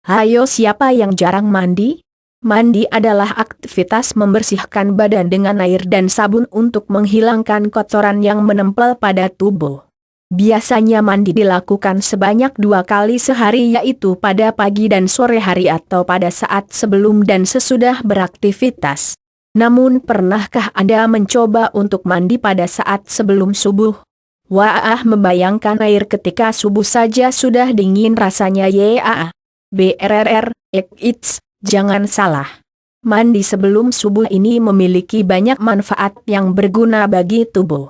Hayo, siapa yang jarang mandi? Mandi adalah aktivitas membersihkan badan dengan air dan sabun untuk menghilangkan kotoran yang menempel pada tubuh. Biasanya mandi dilakukan sebanyak 2 kali sehari, yaitu pada pagi dan sore hari atau pada saat sebelum dan sesudah beraktivitas. Namun pernahkah Anda mencoba untuk mandi pada saat sebelum subuh? Wah, membayangkan air ketika subuh saja sudah dingin rasanya. BRRR, jangan salah. Mandi sebelum subuh ini memiliki banyak manfaat yang berguna bagi tubuh.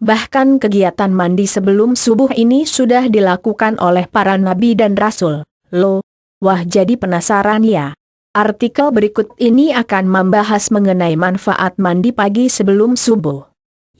Bahkan kegiatan mandi sebelum subuh ini sudah dilakukan oleh para nabi dan rasul. Loh, wah, jadi penasaran ya? Artikel berikut ini akan membahas mengenai manfaat mandi pagi sebelum subuh.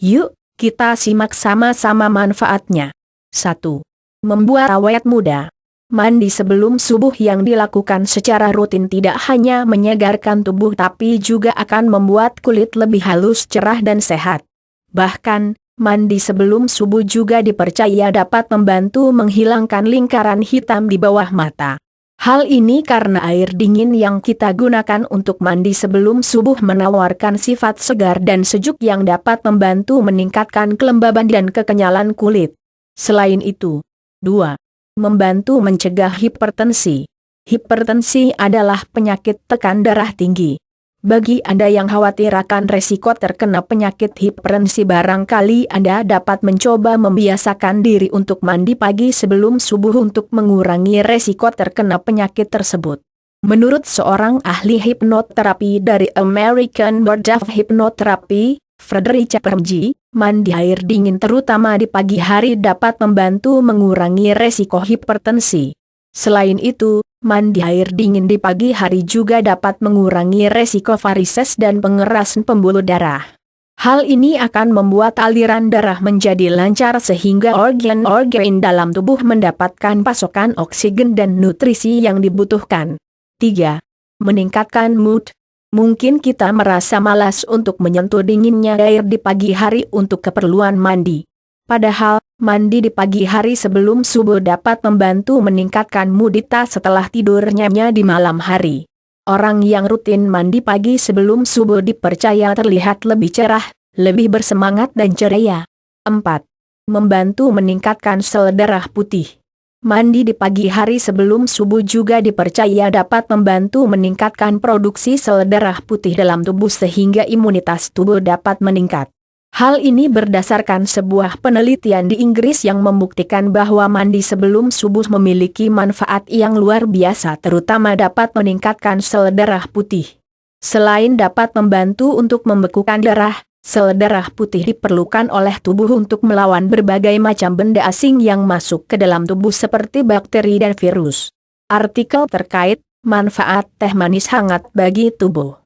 Yuk, kita simak sama-sama manfaatnya. 1. Membuat awet muda. Mandi sebelum subuh yang dilakukan secara rutin tidak hanya menyegarkan tubuh tapi juga akan membuat kulit lebih halus, cerah dan sehat. Bahkan, mandi sebelum subuh juga dipercaya dapat membantu menghilangkan lingkaran hitam di bawah mata. Hal ini karena air dingin yang kita gunakan untuk mandi sebelum subuh menawarkan sifat segar dan sejuk yang dapat membantu meningkatkan kelembaban dan kekenyalan kulit. Selain itu, 2. Membantu mencegah hipertensi. Hipertensi adalah penyakit tekan darah tinggi. Bagi Anda yang khawatir akan resiko terkena penyakit hipertensi, barangkali Anda dapat mencoba membiasakan diri untuk mandi pagi sebelum subuh untuk mengurangi resiko terkena penyakit tersebut. Menurut seorang ahli hipnoterapi dari American Board of Hypnotherapy, Frederick Chapermji, mandi air dingin terutama di pagi hari dapat membantu mengurangi resiko hipertensi. Selain itu, mandi air dingin di pagi hari juga dapat mengurangi resiko varises dan pengerasan pembuluh darah. Hal ini akan membuat aliran darah menjadi lancar sehingga organ-organ dalam tubuh mendapatkan pasokan oksigen dan nutrisi yang dibutuhkan. 3. Meningkatkan mood. Mungkin kita merasa malas untuk menyentuh dinginnya air di pagi hari untuk keperluan mandi. Padahal, mandi di pagi hari sebelum subuh dapat membantu meningkatkan mood kita setelah tidurnya di malam hari. Orang yang rutin mandi pagi sebelum subuh dipercaya terlihat lebih cerah, lebih bersemangat dan ceria. 4. Membantu meningkatkan sel darah putih. Mandi di pagi hari sebelum subuh juga dipercaya dapat membantu meningkatkan produksi sel darah putih dalam tubuh sehingga imunitas tubuh dapat meningkat. Hal ini berdasarkan sebuah penelitian di Inggris yang membuktikan bahwa mandi sebelum subuh memiliki manfaat yang luar biasa, terutama dapat meningkatkan sel darah putih. Selain dapat membantu untuk membekukan darah, sel darah putih diperlukan oleh tubuh untuk melawan berbagai macam benda asing yang masuk ke dalam tubuh seperti bakteri dan virus. Artikel terkait manfaat teh manis hangat bagi tubuh.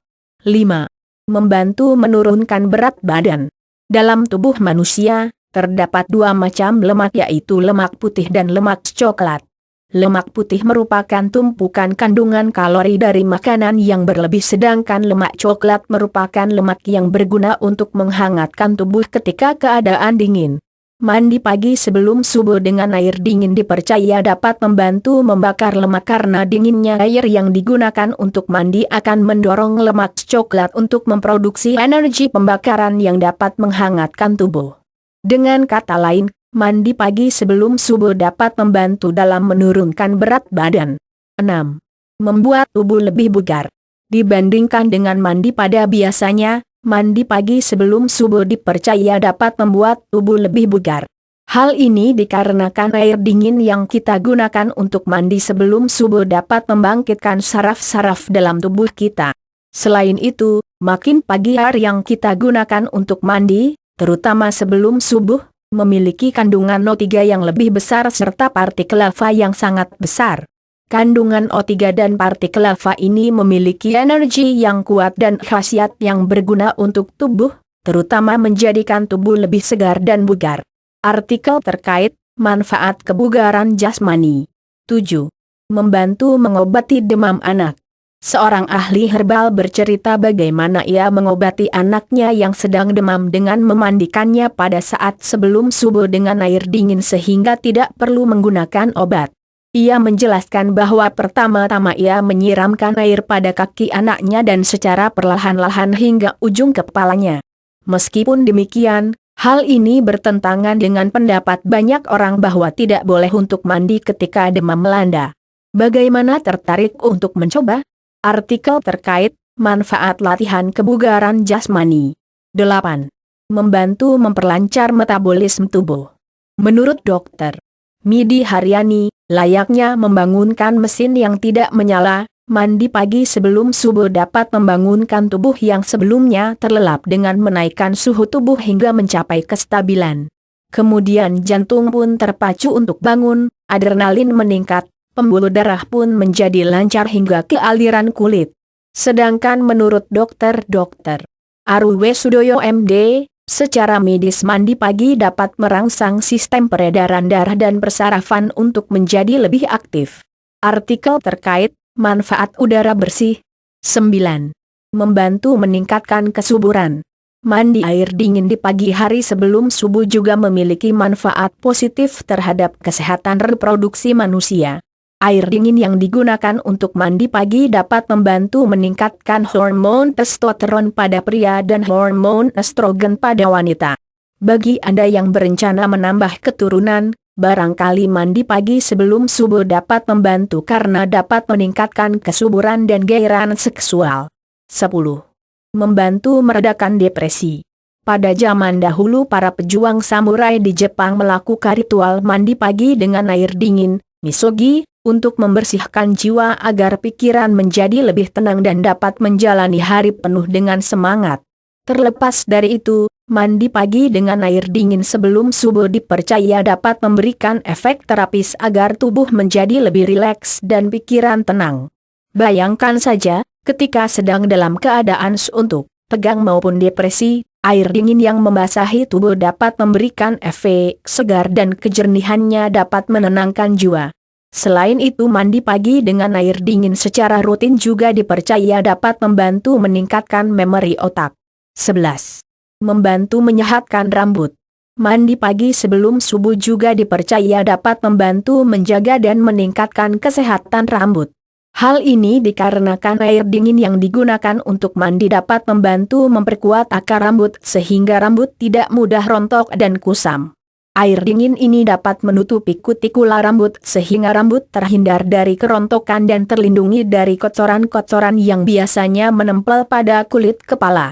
5. Membantu menurunkan berat badan. Dalam tubuh manusia, terdapat 2 macam lemak, yaitu lemak putih dan lemak coklat. Lemak putih merupakan tumpukan kandungan kalori dari makanan yang berlebih, sedangkan lemak coklat merupakan lemak yang berguna untuk menghangatkan tubuh ketika keadaan dingin. Mandi pagi sebelum subuh dengan air dingin dipercaya dapat membantu membakar lemak karena dinginnya air yang digunakan untuk mandi akan mendorong lemak coklat untuk memproduksi energi pembakaran yang dapat menghangatkan tubuh. Dengan kata lain, mandi pagi sebelum subuh dapat membantu dalam menurunkan berat badan. 6. Membuat tubuh lebih bugar. Dibandingkan dengan mandi pada biasanya, mandi pagi sebelum subuh dipercaya dapat membuat tubuh lebih bugar. Hal ini dikarenakan air dingin yang kita gunakan untuk mandi sebelum subuh dapat membangkitkan saraf-saraf dalam tubuh kita. Selain itu, makin pagi air yang kita gunakan untuk mandi, terutama sebelum subuh, memiliki kandungan O3 yang lebih besar serta partikel alfa yang sangat besar. Kandungan O3 dan partikel alfa ini memiliki energi yang kuat dan khasiat yang berguna untuk tubuh, terutama menjadikan tubuh lebih segar dan bugar. Artikel terkait manfaat kebugaran jasmani. 7. Membantu mengobati demam anak. Seorang ahli herbal bercerita bagaimana ia mengobati anaknya yang sedang demam dengan memandikannya pada saat sebelum subuh dengan air dingin sehingga tidak perlu menggunakan obat. Ia menjelaskan bahwa pertama-tama ia menyiramkan air pada kaki anaknya dan secara perlahan-lahan hingga ujung kepalanya. Meskipun demikian, hal ini bertentangan dengan pendapat banyak orang bahwa tidak boleh untuk mandi ketika demam melanda. Bagaimana tertarik untuk mencoba? Artikel terkait manfaat latihan kebugaran jasmani. 8. Membantu memperlancar metabolisme tubuh. Menurut Dr. Midi Haryani, layaknya membangunkan mesin yang tidak menyala, mandi pagi sebelum subuh dapat membangunkan tubuh yang sebelumnya terlelap dengan menaikkan suhu tubuh hingga mencapai kestabilan. Kemudian jantung pun terpacu untuk bangun, adrenalin meningkat, pembuluh darah pun menjadi lancar hingga ke aliran kulit. Sedangkan menurut Dr. Arwe Sudoyo MD, secara medis mandi pagi dapat merangsang sistem peredaran darah dan persarafan untuk menjadi lebih aktif. Artikel terkait manfaat udara bersih. 9. Membantu meningkatkan kesuburan. Mandi air dingin di pagi hari sebelum subuh juga memiliki manfaat positif terhadap kesehatan reproduksi manusia. Air dingin yang digunakan untuk mandi pagi dapat membantu meningkatkan hormon testosteron pada pria dan hormon estrogen pada wanita. Bagi Anda yang berencana menambah keturunan, barangkali mandi pagi sebelum subuh dapat membantu karena dapat meningkatkan kesuburan dan gairah seksual. 10. Membantu meredakan depresi. Pada zaman dahulu para pejuang samurai di Jepang melakukan ritual mandi pagi dengan air dingin, misogi, untuk membersihkan jiwa agar pikiran menjadi lebih tenang dan dapat menjalani hari penuh dengan semangat. Terlepas dari itu, mandi pagi dengan air dingin sebelum subuh dipercaya dapat memberikan efek terapis agar tubuh menjadi lebih rileks dan pikiran tenang. Bayangkan saja, ketika sedang dalam keadaan suntuk, tegang maupun depresi, air dingin yang membasahi tubuh dapat memberikan efek segar dan kejernihannya dapat menenangkan jiwa. Selain itu mandi pagi dengan air dingin secara rutin juga dipercaya dapat membantu meningkatkan memori otak. 11. Membantu menyehatkan rambut. Mandi pagi sebelum subuh juga dipercaya dapat membantu menjaga dan meningkatkan kesehatan rambut. Hal ini dikarenakan air dingin yang digunakan untuk mandi dapat membantu memperkuat akar rambut sehingga rambut tidak mudah rontok dan kusam. Air dingin ini dapat menutupi kutikula rambut sehingga rambut terhindar dari kerontokan dan terlindungi dari kotoran-kotoran yang biasanya menempel pada kulit kepala.